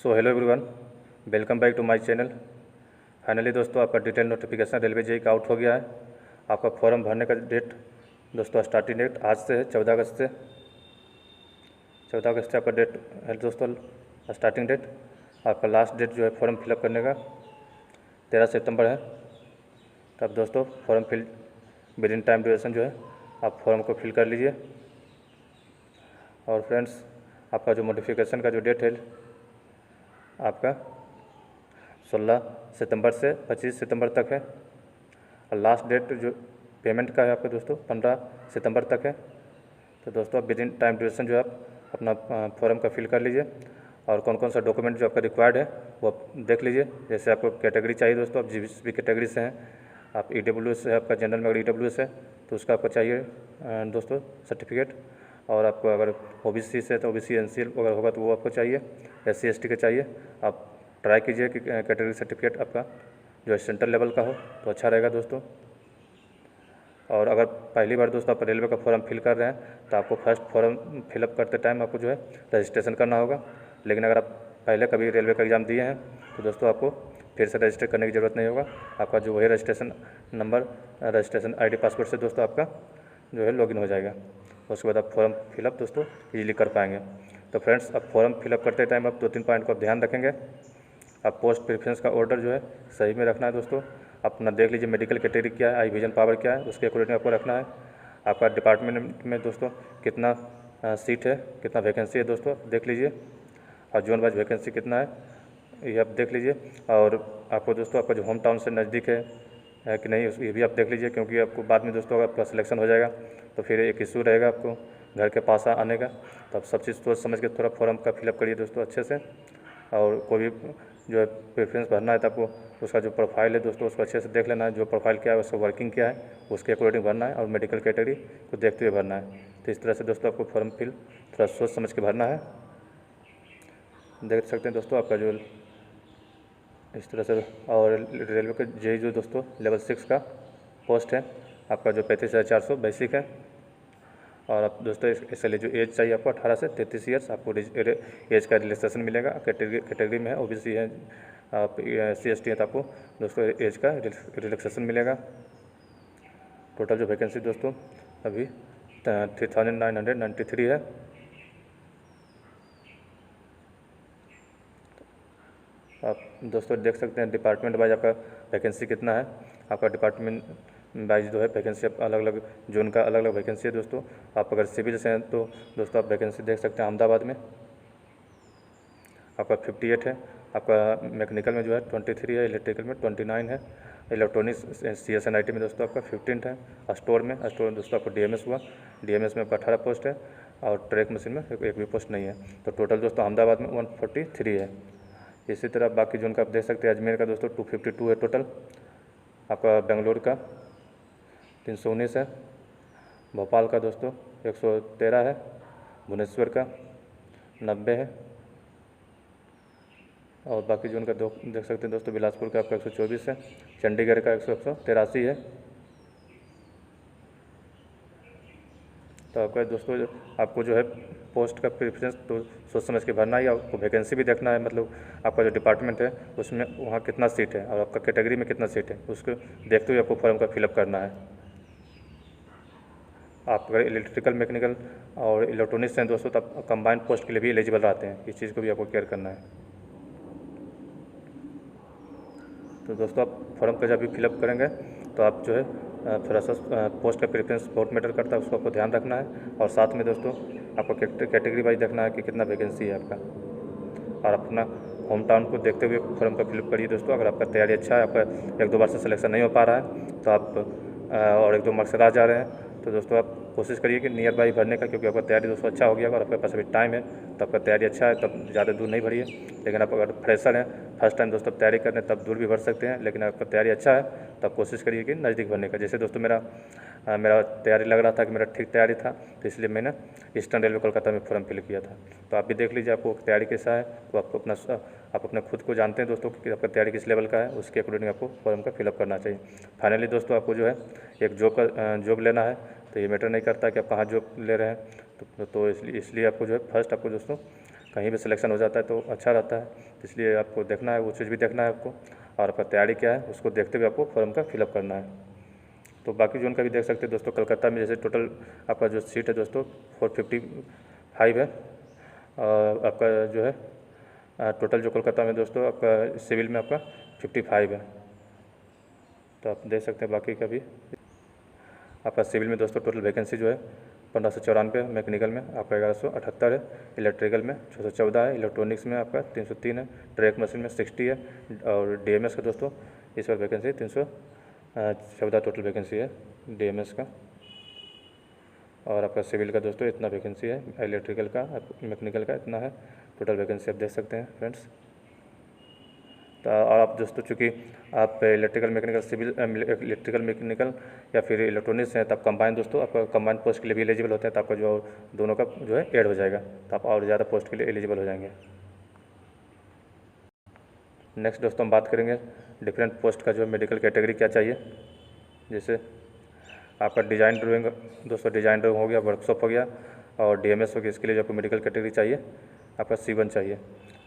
So hello everyone, welcome back to my channel. Finally दोस्तों आपका detail notification railway JE का out हो गया है। आपका फॉर्म भरने का डेट दोस्तों स्टार्टिंग डेट आज से है 14 अगस्त से। 14 अगस्त से आपका डेट है दोस्तों स्टार्टिंग डेट। आपका लास्ट डेट जो है फॉर्म फिलअप करने का 13 सितंबर है। तब दोस्तों form fill with in time duration जो है आप फॉर्म को फिल कर लीजिए। और फ्रेंड्स आपका जो नोटिफिकेशन का जो डेट है आपका 16 सितंबर से 25 सितंबर तक है। और लास्ट डेट जो पेमेंट का है आपका दोस्तों 15 सितंबर तक है। तो दोस्तों आप विद इन टाइम ड्यूरेशन जो है आप अपना फॉर्म का फिल कर लीजिए। और कौन कौन सा डॉक्यूमेंट जो आपका रिक्वायर्ड है वो आप देख लीजिए। जैसे आपको कैटेगरी चाहिए दोस्तों, आप जिस भी कैटेगरी से हैं, आप EWS है आपका जनरल में, अगर EWS है तो उसका आपको चाहिए दोस्तों सर्टिफिकेट। और आपको अगर OBC से तो OBC NCL अगर होगा तो वो आपको चाहिए। SC ST का चाहिए। आप ट्राई कीजिए कि कैटेगरी सर्टिफिकेट आपका जो है सेंट्रल लेवल का हो तो अच्छा रहेगा दोस्तों। और अगर पहली बार दोस्तों आप रेलवे का फॉर्म फिल कर रहे हैं तो आपको फर्स्ट फॉर्म फिलअप करते टाइम आपको जो है रजिस्ट्रेशन करना होगा। लेकिन अगर आप पहले कभी रेलवे का एग्ज़ाम दिए हैं तो दोस्तों आपको फिर से रजिस्टर करने की ज़रूरत नहीं होगा। आपका जो वही registration number, registration ID, password से दोस्तों आपका जो है लॉगिन हो जाएगा। उसके बाद आप फॉर्म फिलअप दोस्तों ईजिली कर पाएंगे। तो फ्रेंड्स अब फॉर्म फिलअप करते टाइम आप 2-3 पॉइंट को आप ध्यान रखेंगे। आप पोस्ट प्रेफरेंस का ऑर्डर जो है सही में रखना है दोस्तों। अपना देख लीजिए मेडिकल कैटेगरी क्या है, आई विजन पावर क्या है, उसके अकॉर्डिंग आपको रखना है। आपका डिपार्टमेंट में दोस्तों कितना सीट है, कितना वैकेंसी है दोस्तों देख लीजिए। और जोन वाइज वैकेंसी कितना है ये आप देख लीजिए। और आपको दोस्तों आपका जो होम टाउन से नज़दीक है कि नहीं ये भी आप देख लीजिए, क्योंकि आपको बाद में दोस्तों अगर आपका सिलेक्शन हो जाएगा तो फिर एक इशू रहेगा आपको घर के पास आने का। तो आप सब चीज़ सोच समझ के थोड़ा फॉर्म का फिलअप करिए दोस्तों अच्छे से। और कोई भी जो है प्रेफरेंस भरना है तो आपको उसका जो प्रोफाइल है दोस्तों उसको अच्छे से देख लेना है। जो प्रोफाइल क्या है, उसका वर्किंग क्या है, उसके अकॉर्डिंग भरना है। और मेडिकल कैटेगरी को देखते हुए भरना है। तो इस तरह से दोस्तों आपको फॉर्म फिल थोड़ा सोच समझ के भरना है। देख सकते हैं दोस्तों आपका जो इस तरह से। और रेलवे का जेई जो दोस्तों लेवल 6 का पोस्ट है आपका जो 35,400 बेसिक है। और आप दोस्तों इसके लिए जो एज चाहिए आपको 18 से 33 ईयर्स, आपको एज का रिलैक्सेशन मिलेगा। कैटेगरी में है OBC है, आप SC ST है तो आपको दोस्तों एज का रिलैक्सेशन मिलेगा। टोटल जो वैकेंसी दोस्तों अभी 3993 है। आप दोस्तों देख सकते हैं डिपार्टमेंट वाइज आपका वैकेंसी कितना है। आपका डिपार्टमेंट वाइज जो है वैकेंसी अलग अलग जोन का अलग अलग वैकेंसी है दोस्तों। आप अगर सिविल से हैं तो दोस्तों आप वैकेंसी देख सकते हैं अहमदाबाद में आपका 58 है। आपका मैकेनिकल में जो है 23 है, इलेक्ट्रिकल में 29 है, इलेक्ट्रॉनिक्स CSNIT में दोस्तों आपका 15 है। स्टोर में दोस्तों आपको DMS हुआ, DMS में आपका 18 पोस्ट है। और ट्रैक मशीन में एक भी पोस्ट नहीं है। तो टोटल दोस्तों अहमदाबाद में 143 है। इसी तरह बाकी जोन का आप देख सकते हैं अजमेर का दोस्तों 252 है टोटल। आपका बेंगलोर का 319 है, भोपाल का दोस्तों 113 है, भुवनेश्वर का 90 है। और बाकी जोन का देख सकते हैं दोस्तों बिलासपुर का आपका 124 है, चंडीगढ़ का 183 है। तो आपका दोस्तों आपको जो है पोस्ट का प्रेफरेंस तो सोच समझ के भरना ही। आपको वैकेंसी भी देखना है, मतलब आपका जो डिपार्टमेंट है उसमें वहाँ कितना सीट है और आपका कैटेगरी में कितना सीट है उसको देखते हुए आपको फॉर्म का फिलअप करना है। आप अगर इलेक्ट्रिकल, मैकेनिकल और इलेक्ट्रॉनिक्स हैं दोस्तों तब कंबाइंड पोस्ट के लिए भी एलिजिबल रहते हैं। इस चीज़ को भी आपको केयर करना है। तो दोस्तों आप फॉर्म का जब भी फिलअप करेंगे तो आप जो है थोड़ा सा पोस्ट का प्रेफरेंस बहुत मैटर करता है, उसको आपको ध्यान रखना है। और साथ में दोस्तों आपको कैटेगरी वाइज देखना है कि कितना वैकेंसी है आपका। और अपना होम टाउन को देखते हुए फॉर्म का फिलअप करिए दोस्तों। अगर आपका तैयारी अच्छा है, आपका 1-2 बार से सिलेक्शन नहीं हो पा रहा है तो आप और 1-2 मार्क्स आ जा रहे हैं तो दोस्तों आप कोशिश करिए कि नियर बाई भरने का, क्योंकि आपका तैयारी दोस्तों अच्छा हो गया और आपके पास अभी टाइम है तो आपका तैयारी अच्छा है तब ज़्यादा दूर नहीं भरिए। लेकिन आप अगर फ्रेशर हैं, फर्स्ट टाइम दोस्तों तैयारी कर रहे हैं तब दूर भी भर सकते हैं। लेकिन आपका तैयारी अच्छा है तो आप कोशिश करिए कि नज़दीक भरने का। जैसे दोस्तों मेरा तैयारी लग रहा था कि मेरा ठीक तैयारी था तो इसलिए मैंने ईस्टर्न रेलवे कोलकाता में फॉर्म फिल किया था। तो आप भी देख लीजिए आपको तैयारी कैसा है, तो आपको आप अपने खुद को जानते हैं दोस्तों कि आपका तैयारी किस लेवल का है, उसके अकॉर्डिंग आपको फॉर्म का फिलअप करना चाहिए। फाइनली दोस्तों आपको जो है एक जॉब लेना है तो ये मैटर नहीं करता कि आप कहाँ जॉब ले रहे हैं। तो इसलिए आपको जो है फर्स्ट आपको दोस्तों कहीं भी सिलेक्शन हो जाता है तो अच्छा रहता है, इसलिए आपको देखना है, वो चीज़ भी देखना है आपको, और आपका तैयारी क्या है उसको देखते हुए आपको फॉर्म का फिलअप करना है। तो बाकी जोन का भी देख सकते हैं दोस्तों। कलकत्ता में जैसे टोटल आपका जो सीट है दोस्तों 455 है, और आपका जो है टोटल जो कोलकाता में दोस्तों आपका सिविल में आपका 55 है। तो आप देख सकते हैं बाकी का भी। आपका सिविल में दोस्तों टोटल वैकेंसी जो है 1594, मैकेनिकल में आपका 1178 है, इलेक्ट्रिकल में 614 है, इलेक्ट्रॉनिक्स में आपका 303 है, ट्रैक मशीन में 60 है, और डीएमएस का दोस्तों इस बार वैकेंसी 314 टोटल वैकेंसी है डीएमएस का। और आपका सिविल का दोस्तों इतना वैकेंसी है, इलेक्ट्रिकल का मैकेनिकल का इतना है टोटल वैकेंसी, आप देख सकते हैं फ्रेंड्स। तो और आप दोस्तों चूँकि आप electrical mechanical civil electrical mechanical या फिर इलेक्ट्रॉनिक्स हैं, तो आप कंबाइन दोस्तों आपका कंबाइन पोस्ट के लिए भी एलिजिबल होते हैं, तो आपका जो दोनों का जो है ऐड हो जाएगा, तो आप और ज़्यादा पोस्ट के लिए एलिजिबल हो जाएंगे। नेक्स्ट दोस्तों हम बात करेंगे डिफरेंट पोस्ट का जो है मेडिकल कैटेगरी क्या चाहिए। जैसे आपका डिज़ाइन ड्राइंग दोस्तों, डिज़ाइन ड्राइंग हो गया, वर्कशॉप हो गया और डीएमएस हो गया, इसके लिए जो आपको मेडिकल कैटेगरी चाहिए आपका C1 चाहिए।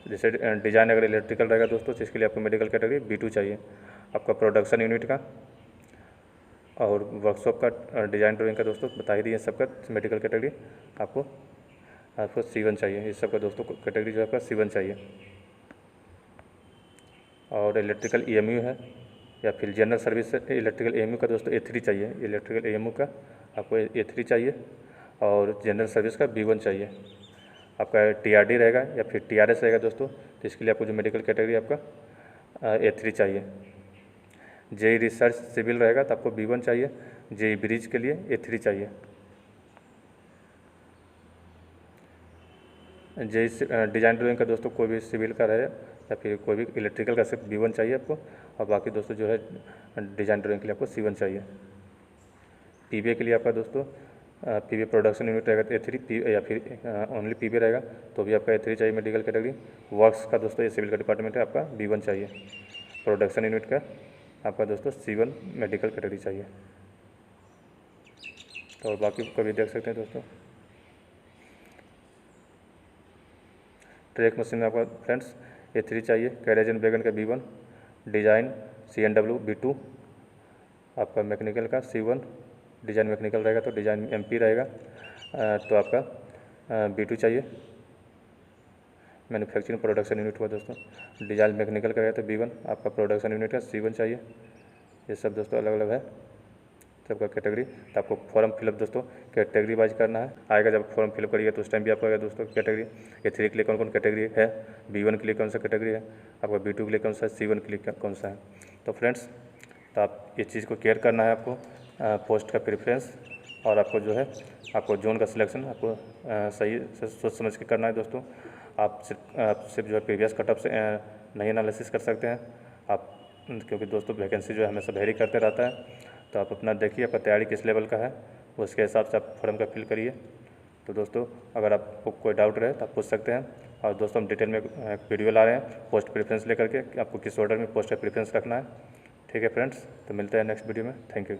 जैसे डिज़ाइन अगर इलेक्ट्रिकल रहेगा दोस्तों तो इसके लिए आपको मेडिकल कैटेगरी B2 चाहिए। आपका प्रोडक्शन यूनिट का और वर्कशॉप का डिज़ाइन ड्राइंग का दोस्तों बता ही दिए, सबका मेडिकल कैटेगरी आपको C1 चाहिए। इस सब का दोस्तों कैटेगरी जो है आपका C1 चाहिए। और इलेक्ट्रिकल EMU है या फिर जनरल सर्विस इलेक्ट्रिकल EMU का दोस्तों A3 चाहिए, इलेक्ट्रिकल EMU का आपको A3 चाहिए, और जनरल सर्विस का B1 चाहिए। आपका TRD रहेगा या फिर TRS रहेगा दोस्तों, तो इसके लिए आपको जो मेडिकल कैटेगरी आपका A3 चाहिए। JEE रिसर्च सिविल रहेगा तो आपको B1 चाहिए, JEE ब्रिज के लिए A3 चाहिए। JEE डिज़ाइन ड्राइंग का दोस्तों कोई भी सिविल का रहे या फिर कोई भी इलेक्ट्रिकल का सिर्फ B1 चाहिए आपको, और बाकी दोस्तों जो है डिज़ाइन ड्राइंग के लिए आपको C1 चाहिए। PBA के लिए आपका दोस्तों PBA प्रोडक्शन यूनिट रहेगा तो A3 या फिर ओनली PBA रहेगा तो भी आपका A3 चाहिए मेडिकल कैटेगरी। वर्क्स का दोस्तों ये सिविल का डिपार्टमेंट है, आपका B1 चाहिए। प्रोडक्शन यूनिट का आपका दोस्तों C1 मेडिकल कैटेगरी चाहिए। तो बाकी को भी देख सकते हैं दोस्तों। ट्रैक मशीन में आपका फ्रेंड्स A3 चाहिए, कैरेज एंड वैगन का B1, डिज़ाइन CNW B2, आपका मैकेनिकल का C1, डिज़ाइन मैकेनिकल रहेगा तो डिज़ाइन MP रहेगा, तो आपका B2 चाहिए। मैन्युफैक्चरिंग प्रोडक्शन यूनिट हुआ दोस्तों, डिज़ाइन मैकेनिकल का रहेगा तो B1, आपका प्रोडक्शन यूनिट का C1 चाहिए। ये सब दोस्तों अलग अलग है सबका कैटेगरी। तो आपको फॉर्म फिलअप दोस्तों कैटेगरी वाइज करना है। आएगा जब फॉर्म फिलअप करिएगा तो उस टाइम भी आपको आएगा दोस्तों कैटेगरी। A3 के लिए कौन कौन कैटेगरी है, B1 के लिए कौन सा कैटेगरी है, आपका B2 के लिए कौन सा है, C1 के लिए कौन सा है। तो फ्रेंड्स तो आप इस चीज़ को केयर करना है आपको, पोस्ट का प्रेफरेंस, और आपको जो है आपको जोन का सिलेक्शन आपको सही से सोच समझ के करना है दोस्तों। आप सिर्फ जो है प्रीवियस कटअप से नहीं एनालिसिस कर सकते हैं आप, क्योंकि दोस्तों वैकेंसी जो है हमेशा वेरी करते रहता है। तो आप अपना देखिए आपका तैयारी किस लेवल का है, उसके हिसाब से आप फॉर्म का फिल करिए। तो दोस्तों अगर आपको कोई डाउट रहे तो आप पूछ सकते हैं। और दोस्तों हम डिटेल में एक वीडियो ला रहे हैं पोस्ट प्रेफरेंस लेकर के, आपको किस ऑर्डर में पोस्ट का प्रेफरेंस रखना है। ठीक है फ्रेंड्स, तो मिलते हैं नेक्स्ट वीडियो में। Thank you.